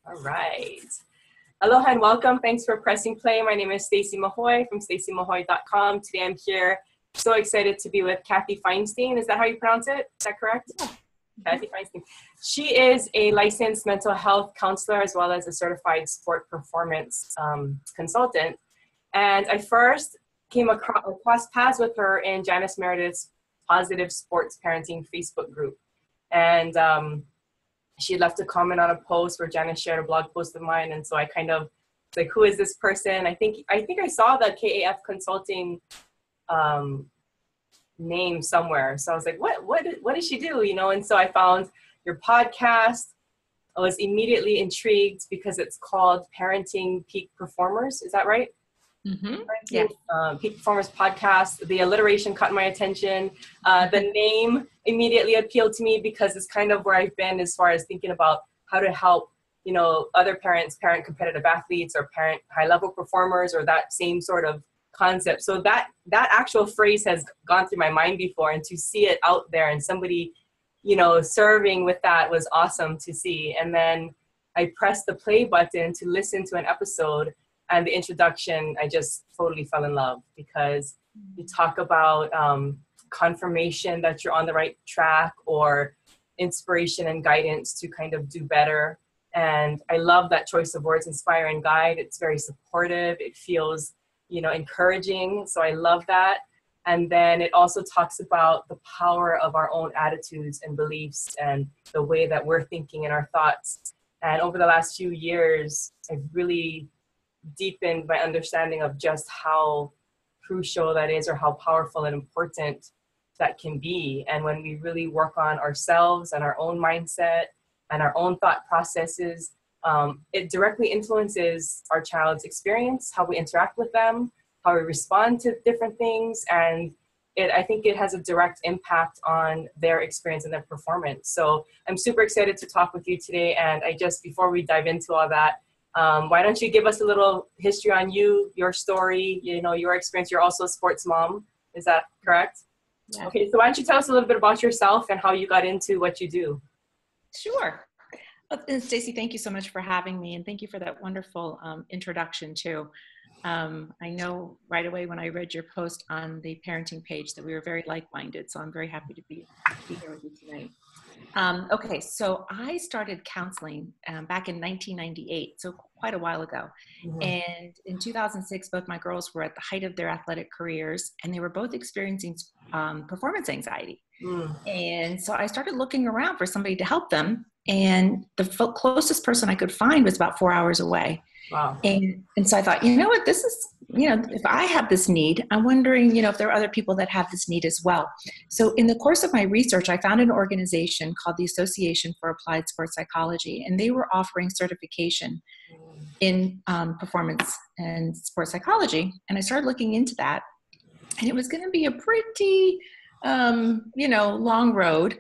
All right. Aloha and welcome. Thanks for pressing play. My name is Stacy Mahoy from stacymahoy.com. Today I'm here, so excited to be with Kathy Feinstein. Is that how you pronounce it? Is that correct? Yeah. Kathy Feinstein. She is a licensed mental health counselor as well as a certified sport performance consultant. And I first came across paths with her in Janice Meredith's Positive Sports Parenting Facebook group. And she left a comment on a post where Janice shared a blog post of mine. And so I kind of like, who is this person? I think I saw the KAF Consulting name somewhere. So I was like, what does she do? You know? And so I found your podcast. I was immediately intrigued because it's called Parenting Peak Performers. Is that right? Mm-hmm. Yeah. Peak Performers podcast. The alliteration caught my attention. The name immediately appealed to me because it's kind of where I've been as far as thinking about how to help, you know, other parents parent competitive athletes or parent high-level performers or that same sort of concept. So that actual phrase has gone through my mind before, and to see it out there and somebody, you know, serving with that was awesome to see. And then I pressed the play button to listen to an episode. And the introduction, I just totally fell in love because you talk about confirmation that you're on the right track or inspiration and guidance to kind of do better. And I love that choice of words, inspire and guide. It's very supportive. It feels, you know, encouraging. So I love that. And then it also talks about the power of our own attitudes and beliefs and the way that we're thinking and our thoughts. And over the last few years, I've really deepened my understanding of just how crucial that is or how powerful and important that can be. And when we really work on ourselves and our own mindset and our own thought processes, it directly influences our child's experience, how we interact with them, how we respond to different things. And I think it has a direct impact on their experience and their performance. So I'm super excited to talk with you today. And before we dive into all that, why don't you give us a little history on you, your story, you know, your experience. You're also a sports mom. Is that correct? Yeah. Okay, so why don't you tell us a little bit about yourself and how you got into what you do? Sure. Well, Stacy, thank you so much for having me. And thank you for that wonderful introduction too. I know right away when I read your post on the parenting page that we were very like-minded. So I'm very happy to be here with you tonight. Okay, so I started counseling back in 1998, so quite a while ago. Mm-hmm. And in 2006, both my girls were at the height of their athletic careers, and they were both experiencing performance anxiety. Mm. And so I started looking around for somebody to help them, and the closest person I could find was about 4 hours away. Wow. And so I thought, you know what, this is, you know, if I have this need, I'm wondering, you know, if there are other people that have this need as well. So in the course of my research, I found an organization called the Association for Applied Sports Psychology, and they were offering certification in performance and sports psychology. And I started looking into that, and it was going to be a pretty you know, long road.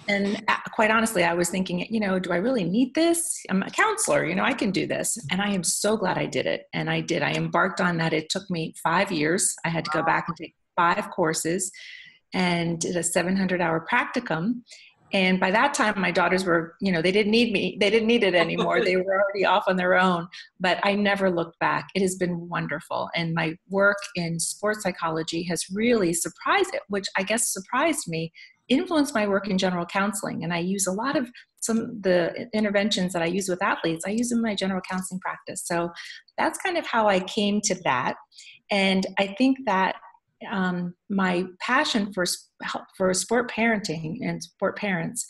And quite honestly, I was thinking, you know, do I really need this? I'm a counselor, you know, I can do this. And I am so glad I did it. And I did. I embarked on that. It took me 5 years. I had to go back and take 5 courses and did a 700-hour practicum. And by that time, my daughters were, you know, they didn't need me. They didn't need it anymore. They were already off on their own. But I never looked back. It has been wonderful. And my work in sports psychology has really surprised me, influenced my work in general counseling. And I use a lot of the interventions that I use with athletes, I use in my general counseling practice. So that's kind of how I came to that. And I think that my passion for sport parenting and sport parents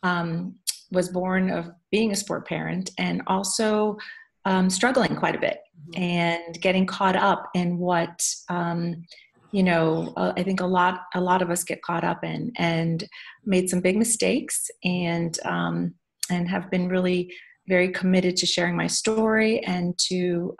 was born of being a sport parent and also struggling quite a bit and getting caught up in what you know, I think a lot of us get caught up in, and made some big mistakes, and have been really very committed to sharing my story and to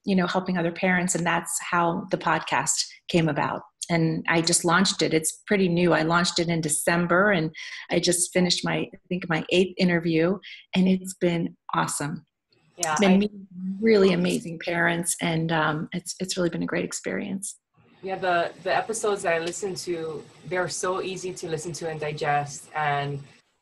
you know, helping other parents. And that's how the podcast came about. And I just launched it. It's pretty new. I launched it in December, and I just finished my 8th interview, and it's been awesome. Yeah, it's been meeting really amazing parents, and it's really been a great experience. Yeah, the episodes that I listen to, they're so easy to listen to and digest, and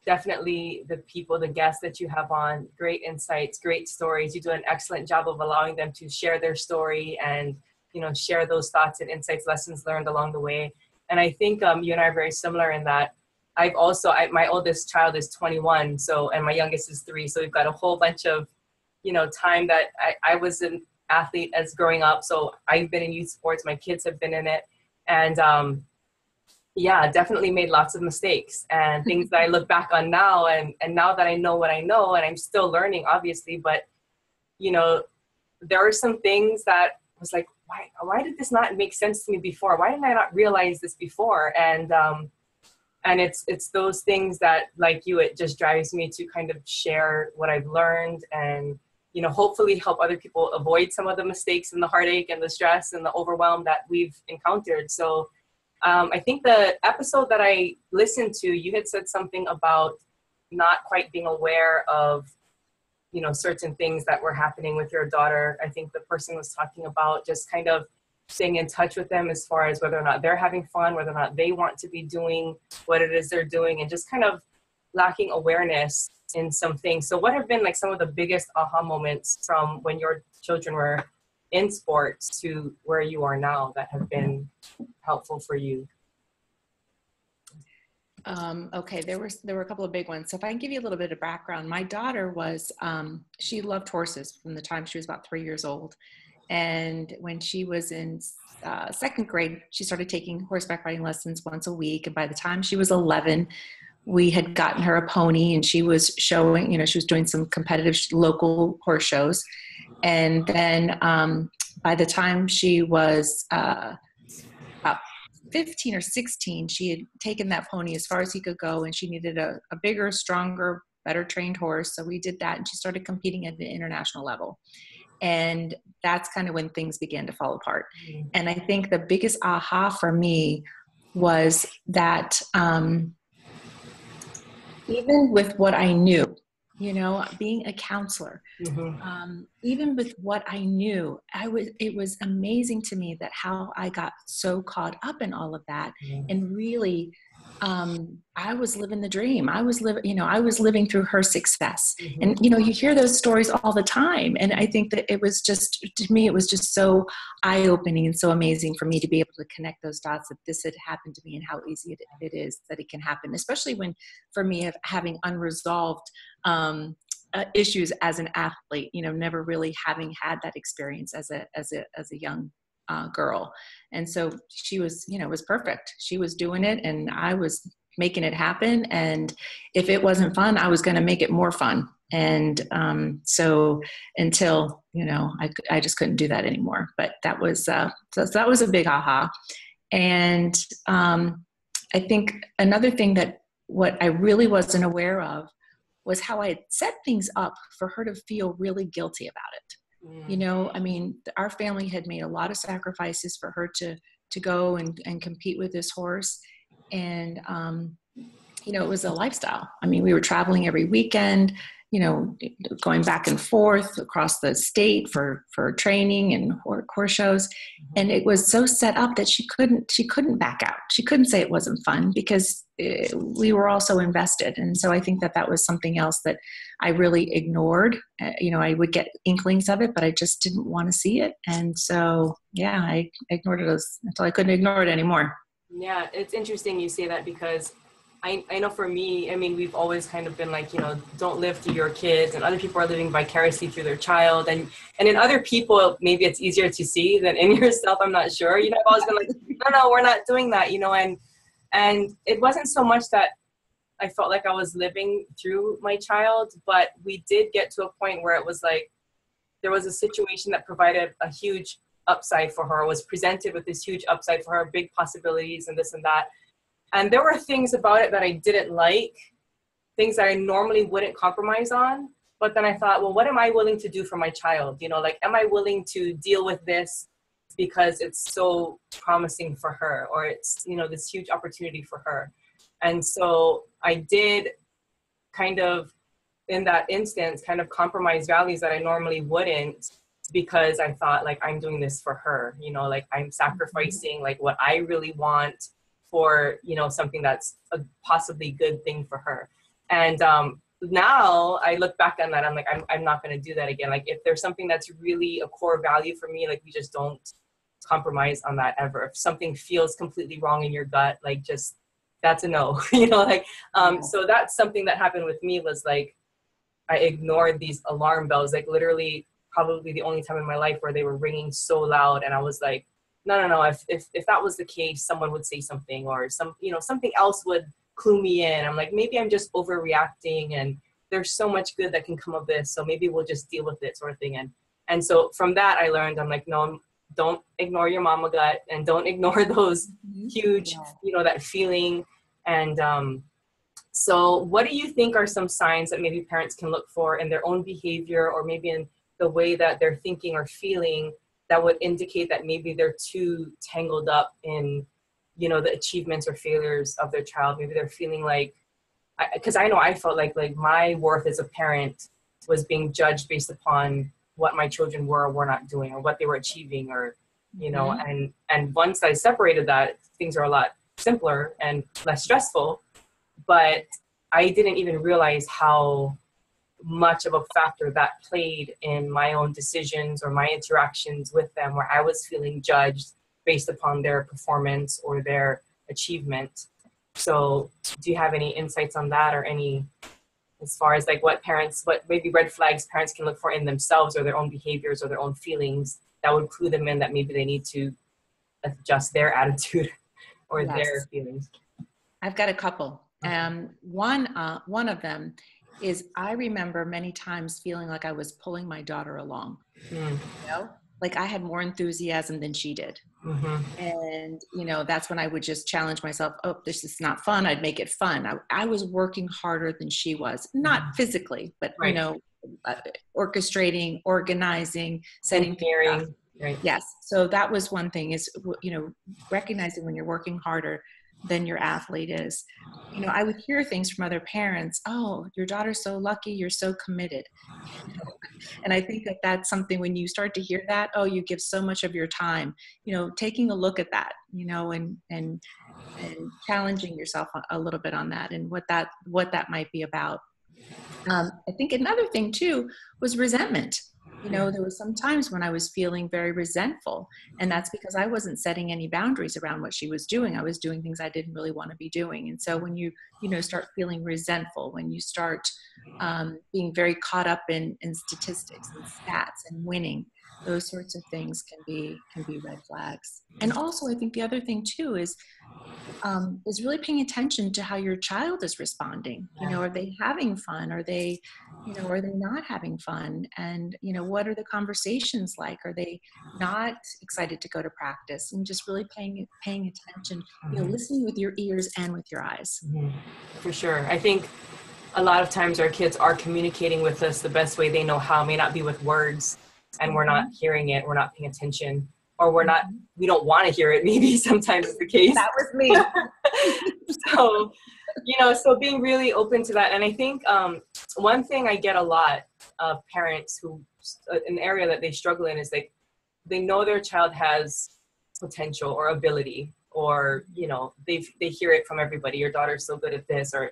definitely the people, the guests that you have on, great insights, great stories. You do an excellent job of allowing them to share their story and, you know, share those thoughts and insights, lessons learned along the way. And I think you and I are very similar in that I've also, my oldest child is 21, so, and my youngest is 3. So we've got a whole bunch of, you know, time that I was an athlete as growing up. So I've been in youth sports, my kids have been in it. And yeah, definitely made lots of mistakes and things that I look back on now. And now that I know what I know, and I'm still learning, obviously, but, you know, there are some things that was like, why did this not make sense to me before? Why didn't I not realize this before? And it's those things that, like you, it just drives me to kind of share what I've learned and, you know, hopefully help other people avoid some of the mistakes and the heartache and the stress and the overwhelm that we've encountered. So I think the episode that I listened to, you had said something about not quite being aware of, you know, certain things that were happening with your daughter. I think the person was talking about just kind of staying in touch with them as far as whether or not they're having fun, whether or not they want to be doing what it is they're doing, and just kind of lacking awareness in some things. So what have been like some of the biggest aha moments from when your children were in sports to where you are now that have been helpful for you? Okay, there were a couple of big ones. So if I can give you a little bit of background, my daughter was, she loved horses from the time she was about 3 years old. And when she was in second grade, she started taking horseback riding lessons once a week. And by the time she was 11, we had gotten her a pony, and she was showing, you know, she was doing some competitive local horse shows. And then by the time she was about 15 or 16, she had taken that pony as far as he could go, and she needed a bigger, stronger, better trained horse. So we did that, and she started competing at the international level. And that's kind of when things began to fall apart. And I think the biggest aha for me was that even with what I knew, you know, being a counselor, even with what I knew, it was amazing to me that how I got so caught up in all of that. And really, I was living the dream. I was living through her success. And, you know, you hear those stories all the time. And I think that it was just, to me, it was just so eye-opening and so amazing for me to be able to connect those dots, that this had happened to me and how easy it is that it can happen, especially when, for me, having unresolved issues as an athlete, you know, never really having had that experience as a young girl. And so she was, you know, was perfect. She was doing it, and I was making it happen. And if it wasn't fun, I was going to make it more fun. And so until, you know, I just couldn't do that anymore. But that was so that was a big aha. And I think another thing that what I really wasn't aware of was how I had set things up for her to feel really guilty about it. You know, I mean, our family had made a lot of sacrifices for her to go and compete with this horse. And, you know, it was a lifestyle. I mean, we were traveling every weekend, you know, going back and forth across the state for training and horse shows. And it was so set up that she couldn't back out. She couldn't say it wasn't fun, because we were also invested. And so I think that was something else that I really ignored. You know, I would get inklings of it, but I just didn't want to see it. And so, yeah, I ignored it until I couldn't ignore it anymore. Yeah, it's interesting you say that, because I know for me, I mean, we've always kind of been like, you know, don't live through your kids, and other people are living vicariously through their child. And in other people, maybe it's easier to see than in yourself. I'm not sure. You know, I've always been like, no, we're not doing that, you know, and it wasn't so much that I felt like I was living through my child, but we did get to a point where it was like, there was a situation that provided a huge upside for her, was presented with this huge upside for her, big possibilities and this and that. And there were things about it that I didn't like, things that I normally wouldn't compromise on. But then I thought, well, what am I willing to do for my child? You know, like, am I willing to deal with this because it's so promising for her, or it's, you know, this huge opportunity for her? And so I did kind of, in that instance, kind of compromise values that I normally wouldn't, because I thought, like, I'm doing this for her, you know, like, I'm sacrificing like what I really want for, you know, something that's a possibly good thing for her. And now I look back on that, I'm like, I'm not going to do that again. Like if there's something that's really a core value for me, like we just don't compromise on that ever. If something feels completely wrong in your gut, like just, that's a no, you know, like, so that's something that happened with me was like, I ignored these alarm bells, like literally probably the only time in my life where they were ringing so loud. And I was like, no. If that was the case, someone would say something or something else would clue me in. I'm like, maybe I'm just overreacting and there's so much good that can come of this. So maybe we'll just deal with it sort of thing. And so from that, I learned, I'm like, no, don't ignore your mama gut and don't ignore those huge, that feeling. And, so what do you think are some signs that maybe parents can look for in their own behavior or maybe in the way that they're thinking or feeling that would indicate that maybe they're too tangled up in, the achievements or failures of their child? Maybe they're feeling like, because I know I felt like my worth as a parent was being judged based upon what my children were or were not doing or what they were achieving or, and once I separated that, things are a lot simpler and less stressful. But I didn't even realize how much of a factor that played in my own decisions or my interactions with them, where I was feeling judged based upon their performance or their achievement. So do you have any insights on that or any, as far as like what maybe red flags parents can look for in themselves or their own behaviors or their own feelings that would clue them in that maybe they need to adjust their attitude or their feelings? I've got a couple. One of them is I remember many times feeling like I was pulling my daughter along, like I had more enthusiasm than she did. And, that's when I would just challenge myself. Oh, this is not fun. I'd make it fun. I was working harder than she was, not physically, but, orchestrating, organizing, setting things up. Right. Yes. So that was one thing is, recognizing when you're working harder than your athlete is. I would hear things from other parents. Oh, your daughter's so lucky. You're so committed. And I think that that's something when you start to hear that, oh, you give so much of your time, taking a look at that, and challenging yourself a little bit on that and what that might be about. I think another thing too was resentment. There was some times when I was feeling very resentful, and that's because I wasn't setting any boundaries around what she was doing. I was doing things I didn't really want to be doing. And so when you start feeling resentful, when you start being very caught up in statistics and stats and winning, those sorts of things can be red flags. And also, I think the other thing too is really paying attention to how your child is responding. Are they having fun? Are they not having fun? And, what are the conversations like? Are they not excited to go to practice? And just really paying attention, listening with your ears and with your eyes. For sure. I think a lot of times our kids are communicating with us the best way they know how. It may not be with words and we're not hearing it. We're not paying attention. Or we don't want to hear it. Maybe sometimes it's the case. That was me. So, so being really open to that. And I think one thing I get a lot of parents who, an area that they struggle in is they know their child has potential or ability, or, they hear it from everybody. Your daughter's so good at this, or,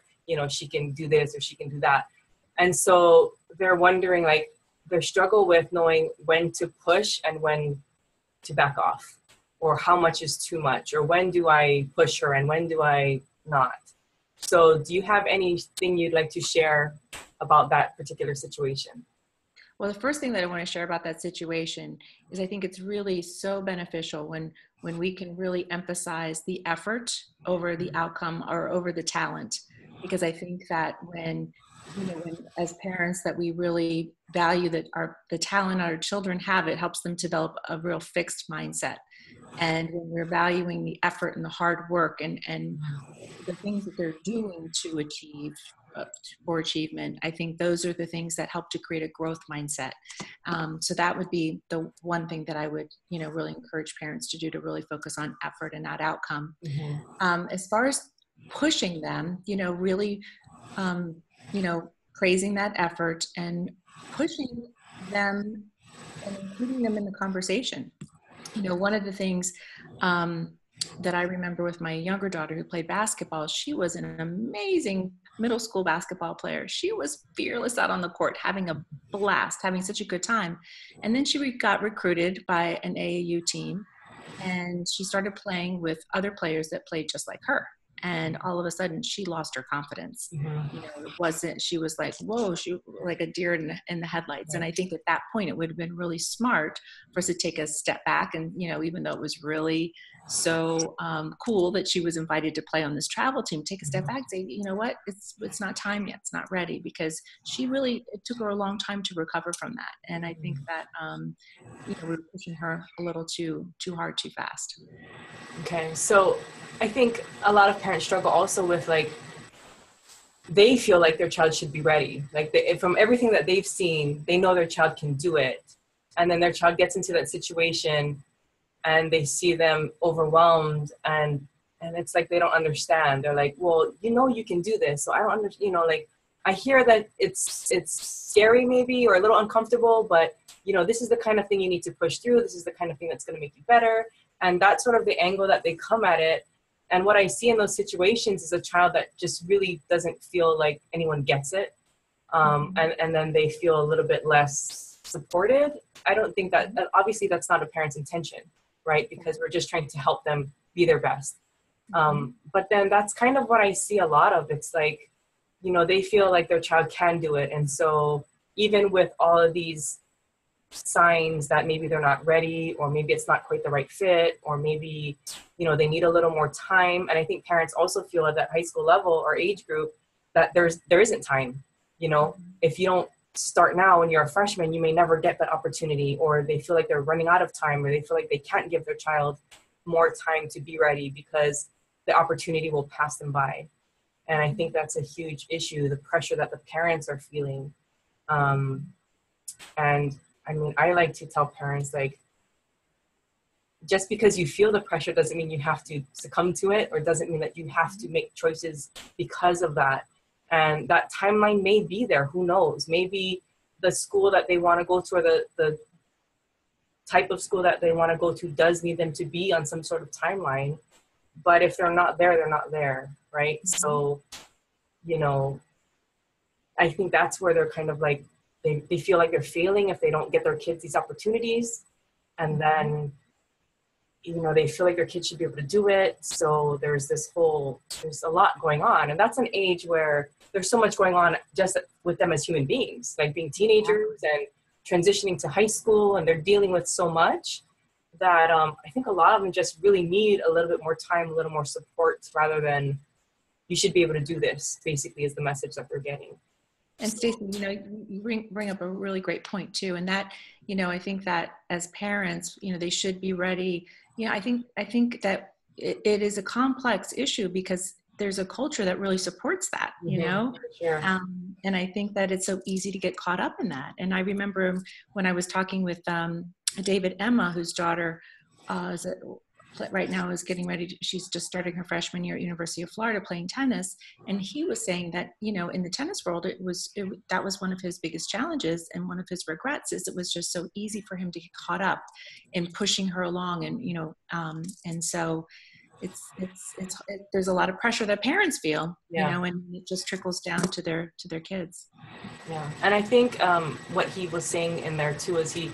she can do this or she can do that. And so they're wondering, their struggle with knowing when to push and when to back off, or how much is too much, or when do I push her and when do I not? So do you have anything you'd like to share about that particular situation? Well, the first thing that I want to share about that situation is I think it's really so beneficial when we can really emphasize the effort over the outcome or over the talent. Because I think that when as parents that we really value that the talent our children have, it helps them develop a real fixed mindset. And when we're valuing the effort and the hard work and the things that they're doing to achieve for achievement, I think those are the things that help to create a growth mindset. So that would be the one thing that I would, really encourage parents to do, to really focus on effort and not outcome. As far as pushing them, really, praising that effort and pushing them and including them in the conversation. One of the things that I remember with my younger daughter who played basketball, she was an amazing middle school basketball player. She was fearless out on the court, having a blast, having such a good time. And then she got recruited by an AAU team, and she started playing with other players that played just like her. And all of a sudden she lost her confidence. Mm-hmm. You know, it wasn't, she was like, whoa, she like a deer in the headlights. And I think at that point it would have been really smart for us to take a step back. And, you know, even though it was really so cool that she was invited to play on this travel team, take a step back, say, you know what, it's not time yet. It's not ready, because she really, it took her a long time to recover from that. And I think that, you know, we were pushing her a little too hard, too fast. Okay, so I think a lot of parents struggle also with, like, they feel like their child should be ready. Like, from everything that they've seen, they know their child can do it. And then their child gets into that situation and they see them overwhelmed, and it's like they don't understand. They're like, well, you know, you can do this. So I don't understand, you know, like, I hear that it's scary maybe, or a little uncomfortable, but, you know, this is the kind of thing you need to push through. This is the kind of thing that's going to make you better. And that's sort of the angle that they come at it. And what I see in those situations is a child that just really doesn't feel like anyone gets it. And then they feel a little bit less supported. I don't think that, obviously that's not a parent's intention, right? Because we're just trying to help them be their best. But then that's kind of what I see a lot of. It's like, you know, they feel like their child can do it. And so even with all of these signs that maybe they're not ready, or maybe it's not quite the right fit, or maybe, you know, they need a little more time. And I think parents also feel at that high school level or age group that there isn't time. You know, if you don't start now when you're a freshman, you may never get that opportunity, or they feel like they're running out of time, or they feel like they can't give their child more time to be ready because the opportunity will pass them by. And I think that's a huge issue, the pressure that the parents are feeling. And I mean, I like to tell parents, like, just because you feel the pressure doesn't mean you have to succumb to it, or doesn't mean that you have to make choices because of that. And that timeline may be there, who knows? Maybe the school that they want to go to, or the type of school that they want to go to, does need them to be on some sort of timeline. But if they're not there, they're not there, right? Mm-hmm. So, you know, I think that's where they're kind of like, they feel like they're failing if they don't get their kids these opportunities. And then, you know, they feel like their kids should be able to do it. So there's a lot going on. And that's an age where there's so much going on just with them as human beings, like being teenagers and transitioning to high school, and they're dealing with so much that I think a lot of them just really need a little bit more time, a little more support, rather than you should be able to do this, basically, is the message that they're getting. And Stacey, you know, you bring up a really great point too. And that, you know, I think that as parents, you know, they should be ready. You know, I think that it is a complex issue, because there's a culture that really supports that, you know? Sure. And I think that it's so easy to get caught up in that. And I remember when I was talking with David Emma, whose daughter right now is getting ready. She's just starting her freshman year at University of Florida playing tennis. And he was saying that, you know, in the tennis world, that was one of his biggest challenges. And one of his regrets is it was just so easy for him to get caught up in pushing her along. And, you know, and so there's a lot of pressure that parents feel, you know, and it just trickles down to their kids. Yeah. And I think what he was saying in there too is he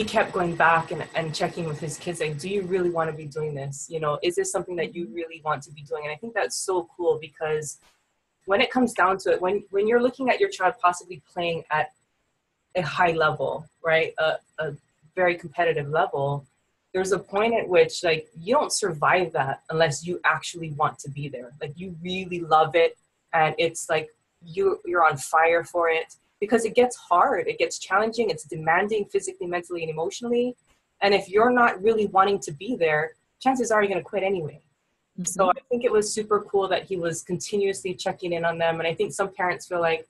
kept going back and checking with his kids, like, do you really want to be doing this? You know, is this something that you really want to be doing? And I think that's so cool, because when it comes down to it, when you're looking at your child possibly playing at a high level, right, a very competitive level, there's a point at which, like, you don't survive that unless you actually want to be there. Like, you really love it, and it's like you're on fire for it. Because it gets hard, it gets challenging, it's demanding physically, mentally, and emotionally. And if you're not really wanting to be there, chances are you're going to quit anyway. Mm-hmm. So I think it was super cool that he was continuously checking in on them. And I think some parents feel like,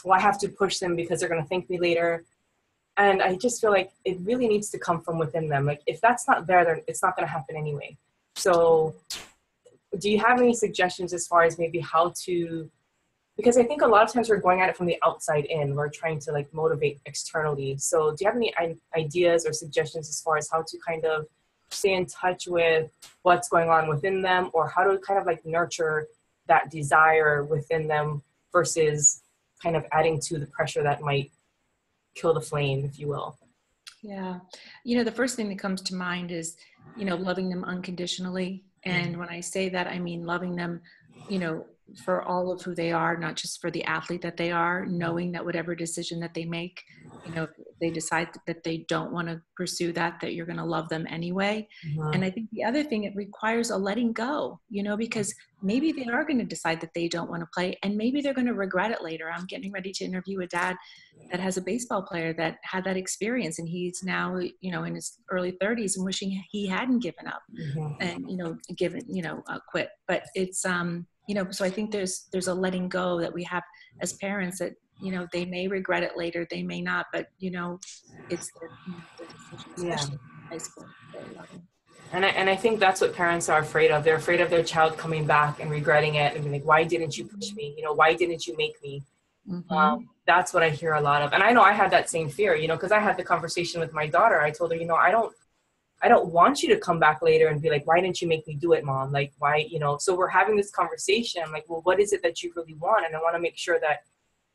well, I have to push them because they're going to thank me later. And I just feel like it really needs to come from within them. Like, if that's not there, then it's not going to happen anyway. So do you have any suggestions as far as maybe how to, because I think a lot of times we're going at it from the outside in. We're trying to, like, motivate externally. So do you have any ideas or suggestions as far as how to kind of stay in touch with what's going on within them, or how to kind of, like, nurture that desire within them versus kind of adding to the pressure that might kill the flame, if you will. Yeah. You know, the first thing that comes to mind is, you know, loving them unconditionally. And when I say that, I mean loving them, you know, for all of who they are, not just for the athlete that they are, knowing that whatever decision that they make, you know, if they decide that they don't want to pursue that, that you're going to love them anyway. And I think the other thing, it requires a letting go, you know, because maybe they are going to decide that they don't want to play, and maybe they're going to regret it later. I'm getting ready to interview a dad that has a baseball player that had that experience, and he's now, you know, in his early 30s and wishing he hadn't given up and, you know, quit. But it's, you know, so I think there's a letting go that we have as parents, that, you know, they may regret it later, they may not, but, you know, it's their decision, especially in high school. Very loving. And I think that's what parents are afraid of. They're afraid of their child coming back and regretting it and being like, why didn't you push me? You know, why didn't you make me? That's what I hear a lot of. And I know I had that same fear, you know, because I had the conversation with my daughter. I told her, you know, I don't want you to come back later and be like, why didn't you make me do it, Mom? Like, why, you know? So we're having this conversation. I'm like, well, what is it that you really want? And I want to make sure that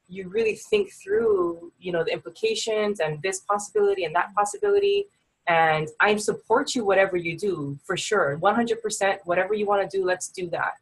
you really think through, you know, the implications and this possibility and that possibility. And I support you, whatever you do, for sure. 100%, whatever you want to do, let's do that.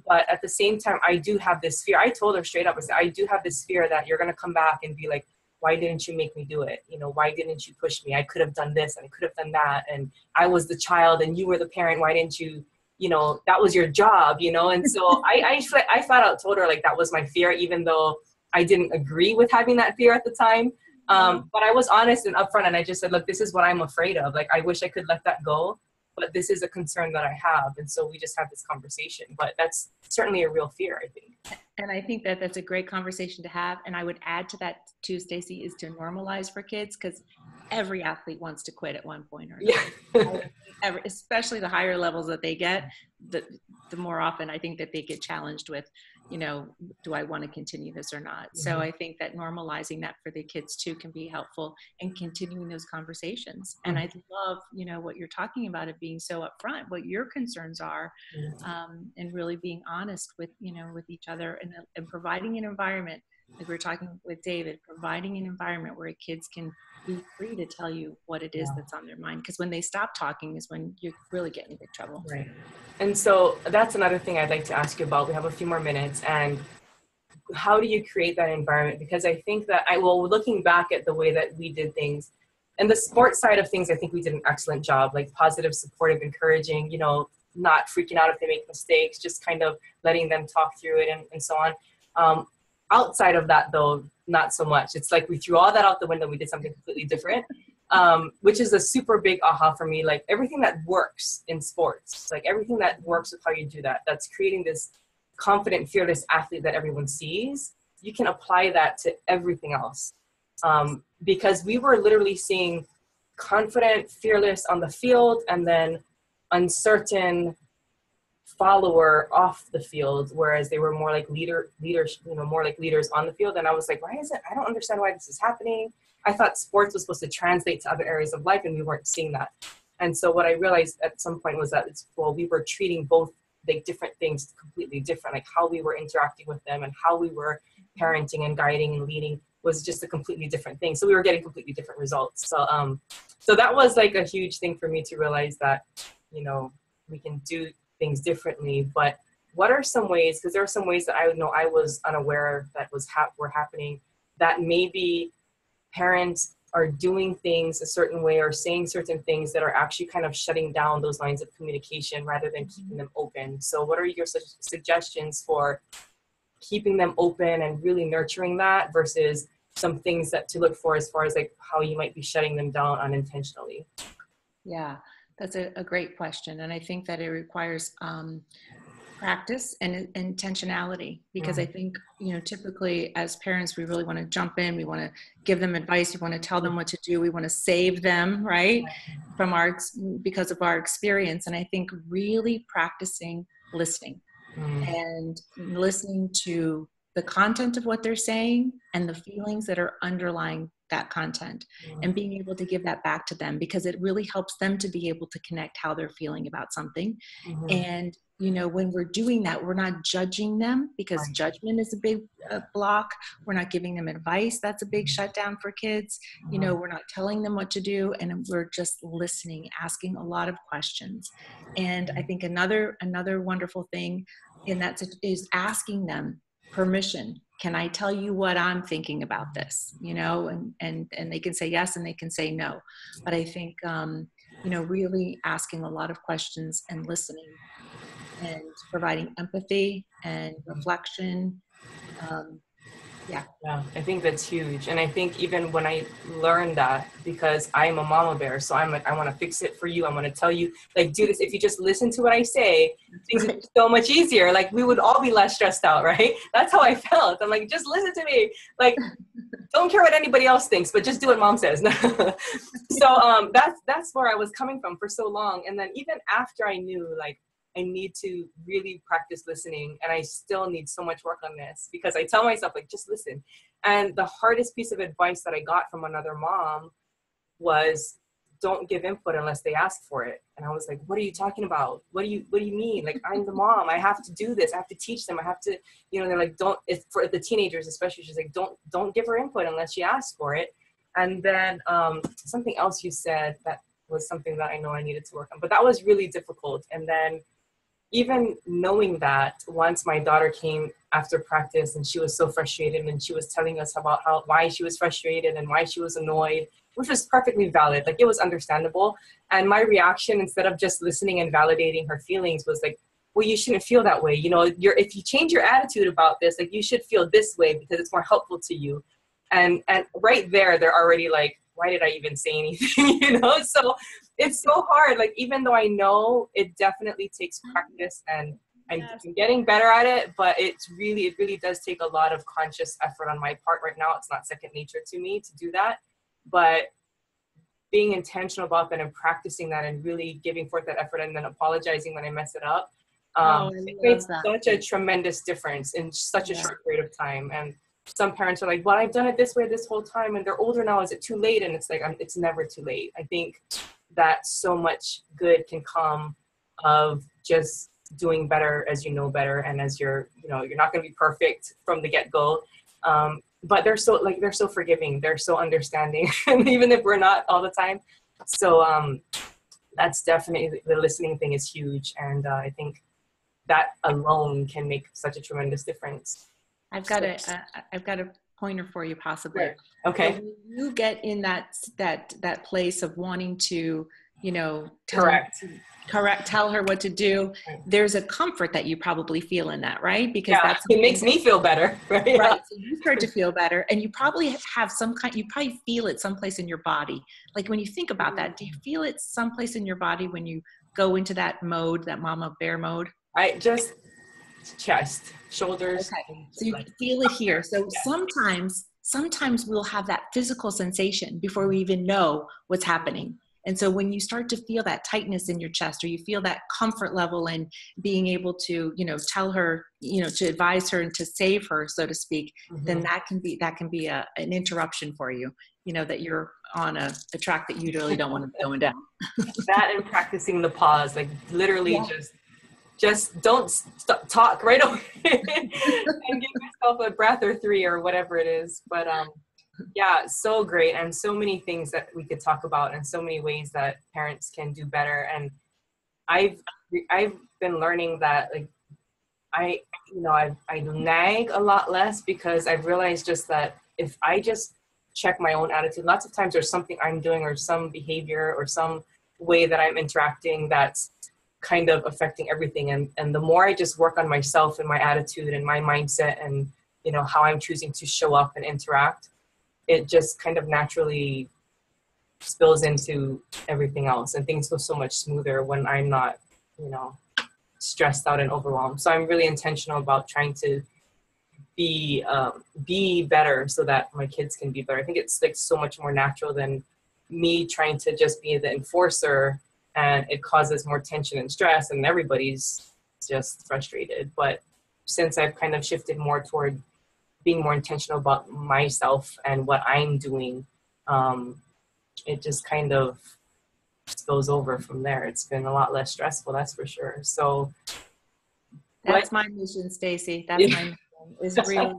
But at the same time, I do have this fear. I told her straight up, I said, I do have this fear that you're going to come back and be like, why didn't you make me do it? You know, why didn't you push me? I could have done this and I could have done that. And I was the child and you were the parent. Why didn't you, you know, that was your job, you know? And so I flat out told her, like, that was my fear, even though I didn't agree with having that fear at the time. But I was honest and upfront, and I just said, look, this is what I'm afraid of. Like, I wish I could let that go, but this is a concern that I have. And so we just have this conversation, but that's certainly a real fear, I think. And I think that that's a great conversation to have. And I would add to that too, Stacey, is to normalize for kids, because every athlete wants to quit at one point or another. Especially the higher levels that they get, the more often I think that they get challenged with, you know, do I want to continue this or not? So I think that normalizing that for the kids too can be helpful, and continuing those conversations. And I love, you know, what you're talking about, it being so upfront, what your concerns are, and really being honest with, you know, with each other, and providing an environment, like we were talking with David, providing an environment where kids can be free to tell you what it is that's on their mind. Because when they stop talking is when you really get in big trouble. Right. And so that's another thing I'd like to ask you about. We have a few more minutes. And how do you create that environment? Because I think that looking back at the way that we did things, and the sports side of things, I think we did an excellent job, like positive, supportive, encouraging, you know, not freaking out if they make mistakes, just kind of letting them talk through it and so on. Outside of that, though, not so much. It's like we threw all that out the window. We did something completely different, which is a super big aha for me. Like, everything that works in sports, like everything that works with how you do that, that's creating this confident, fearless athlete that everyone sees, you can apply that to everything else. Because we were literally seeing confident, fearless on the field, and then uncertain follower off the field, whereas they were more like leaders, you know, more like leaders on the field. And I was like, I don't understand why this is happening. I thought sports was supposed to translate to other areas of life, and we weren't seeing that. And so what I realized at some point was that we were treating both like different things completely different, like how we were interacting with them and how we were parenting and guiding and leading was just a completely different thing. So we were getting completely different results. So that was like a huge thing for me to realize that, you know, we can do things differently. But what are some ways, because there are some ways that I know I was unaware that were happening, that maybe parents are doing things a certain way or saying certain things that are actually kind of shutting down those lines of communication rather than keeping them open. So what are your suggestions for keeping them open and really nurturing that versus some things that to look for as far as like how you might be shutting them down unintentionally? Yeah, that's a great question. And I think that it requires practice and intentionality, because I think, you know, typically as parents, we really want to jump in. We want to give them advice. We want to tell them what to do. We want to save them, right, because of our experience. And I think really practicing listening and listening to the content of what they're saying and the feelings that are underlying that content and being able to give that back to them, because it really helps them to be able to connect how they're feeling about something. And, you know, when we're doing that, we're not judging them, because judgment is a big block. We're not giving them advice. That's a big shutdown for kids. You know, we're not telling them what to do, and we're just listening, asking a lot of questions. And I think another wonderful thing in that is asking them permission. Can I tell you what I'm thinking about this? You know, and they can say yes, and they can say no. But I think, you know, really asking a lot of questions and listening and providing empathy and reflection. Yeah, I think that's huge. And I think even when I learned that, because I'm a mama bear, so I'm like, I want to fix it for you. I want to tell you, like, do this. If you just listen to what I say, things would be so much easier. Like, we would all be less stressed out, right? That's how I felt. I'm like, just listen to me. Like, don't care what anybody else thinks, but just do what mom says. So that's where I was coming from for so long. And then even after I knew, like, I need to really practice listening, and I still need so much work on this, because I tell myself, like, just listen. And the hardest piece of advice that I got from another mom was, don't give input unless they ask for it. And I was like, what are you talking about? What do you mean? Like, I'm the mom. I have to do this. I have to teach them. I have to, you know, they're like, don't, it's for the teenagers especially. She's like, don't give her input unless she asks for it. And then something else you said that was something that I know I needed to work on, but that was really difficult. And then even knowing that, once my daughter came after practice and she was so frustrated, and she was telling us about why she was frustrated and why she was annoyed, which was perfectly valid. Like, it was understandable. And my reaction, instead of just listening and validating her feelings, was like, well, you shouldn't feel that way. You know, if you change your attitude about this, like, you should feel this way because it's more helpful to you. And right there, they're already like, why did I even say anything? You know, so it's so hard. Like, even though I know it definitely takes practice, and I'm getting better at it, but it really does take a lot of conscious effort on my part right now. It's not second nature to me to do that, but being intentional about that and practicing that and really giving forth that effort, and then apologizing when I mess it up, it makes such a tremendous difference in such a short period of time. And some parents are like, well, I've done it this way this whole time, and they're older now. Is it too late? And it's like, it's never too late. I think that so much good can come of just doing better as you know better, and as you're not going to be perfect from the get-go. But they're so forgiving. They're so understanding, and even if we're not all the time. So that's definitely, the listening thing is huge. And I think that alone can make such a tremendous difference. I've got a pointer for you, possibly. Sure. Okay. So when you get in that place of wanting to, you know, tell her what to do, there's a comfort that you probably feel in that, right? Because it makes me feel better, right? Right. So you start to feel better, and you probably have you probably feel it someplace in your body. Like, when you think about that, do you feel it someplace in your body when you go into that mode, that mama bear mode? I just chest, shoulders. Okay. So you feel it here. So sometimes we'll have that physical sensation before we even know what's happening. And so when you start to feel that tightness in your chest, or you feel that comfort level in being able to, you know, tell her, you know, to advise her and to save her, so to speak, then that can be an interruption for you, you know, that you're on a track that you really don't want to be going down. That, and practicing the pause, like, literally just don't talk right away and give yourself a breath or three or whatever it is. But yeah, so great. And so many things that we could talk about, and so many ways that parents can do better. And I've been learning that, like, I nag a lot less, because I've realized just that if I just check my own attitude, lots of times there's something I'm doing, or some behavior, or some way that I'm interacting that's kind of affecting everything. And the more I just work on myself and my attitude and my mindset, and, you know, how I'm choosing to show up and interact, it just kind of naturally spills into everything else, and things go so much smoother when I'm not, you know, stressed out and overwhelmed. So I'm really intentional about trying to be better, so that my kids can be better. I think it's like so much more natural than me trying to just be the enforcer, and it causes more tension and stress, and everybody's just frustrated. But since I've kind of shifted more toward being more intentional about myself and what I'm doing, it just kind of spills over from there. It's been a lot less stressful, that's for sure. So that's my mission, Stacy. That's my mission, is really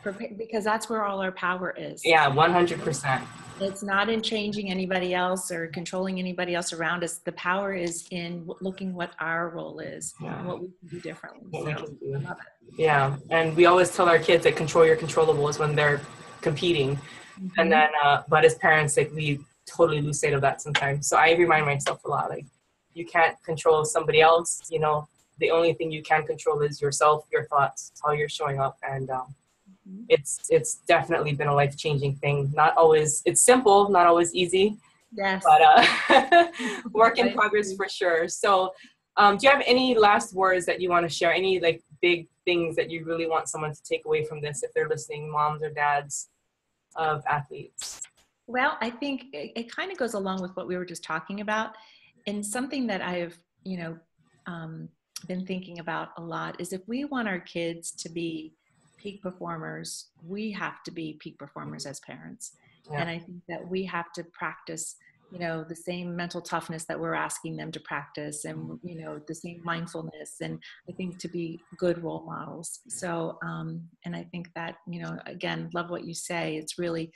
prepare, because that's where all our power is. Yeah, 100%. It's not in changing anybody else or controlling anybody else around us. The power is in looking what our role is and what we can do differently. What we can do. I love it. Yeah, and we always tell our kids that control your controllables when they're competing. And then, but as parents, like, we totally lose sight of that sometimes. So I remind myself a lot, like, you can't control somebody else, you know, the only thing you can control is yourself, your thoughts, how you're showing up. And it's definitely been a life-changing thing. Not always, it's simple, not always easy. Yes. But work in progress for sure. So do you have any last words that you want to share? Any like big things that you really want someone to take away from this if they're listening, moms or dads of athletes? Well, I think it kind of goes along with what we were just talking about. And something that I've, been thinking about a lot is if we want our kids to be peak performers, we have to be peak performers as parents. Yeah. And I think that we have to practice, the same mental toughness that we're asking them to practice, and, the same mindfulness, and I think to be good role models. So, and I think that, again, love what you say. It's really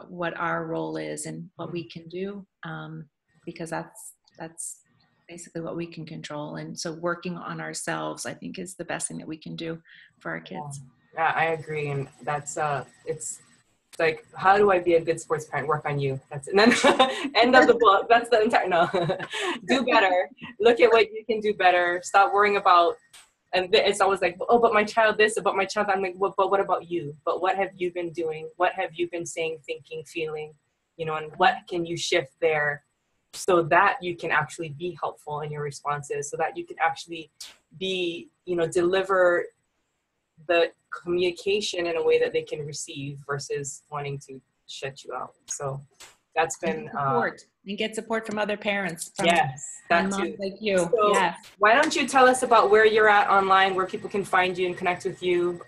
what our role is and what we can do, because that's basically what we can control. And so working on ourselves, I think, is the best thing that we can do for our kids. Yeah, I agree. And that's, it's like, how do I be a good sports parent? Work on you. That's it. And then end of the book. That's the entire, no. Do better. Look at what you can do better. Stop worrying about, and it's always like, oh, but my child this, about my child. I'm like, well, but what about you? But what have you been doing? What have you been saying, thinking, feeling, and what can you shift there so that you can actually be helpful in your responses, so that you can actually be, deliver the communication in a way that they can receive versus wanting to shut you out. So that's been and get support from other parents. Yes, that too. Like you. So yes. Why don't you tell us about where you're at online, where people can find you and connect with you,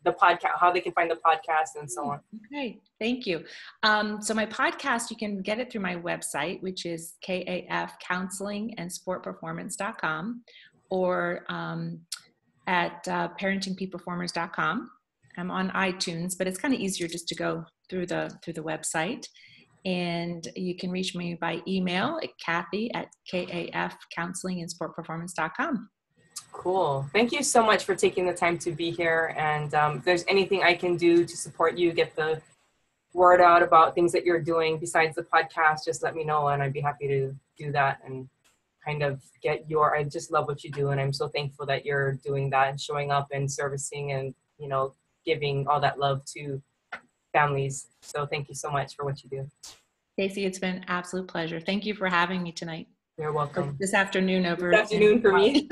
the podcast, how they can find the podcast, and so on. Okay, thank you. So my podcast, you can get it through my website, which is kafcounselingandsportperformance.com, or at parentingpeakperformers.com. I'm on iTunes, but it's kind of easier just to go through the website. And you can reach me by email at kathy@kafcounselingandsportperformance.com. Cool. Thank you so much for taking the time to be here. And if there's anything I can do to support you, get the word out about things that you're doing besides the podcast, just let me know, and I'd be happy to do that and kind of I just love what you do, and I'm so thankful that you're doing that and showing up and servicing and, giving all that love to families. So thank you so much for what you do. Stacey, it's been an absolute pleasure. Thank you for having me tonight. You're welcome. This afternoon for me.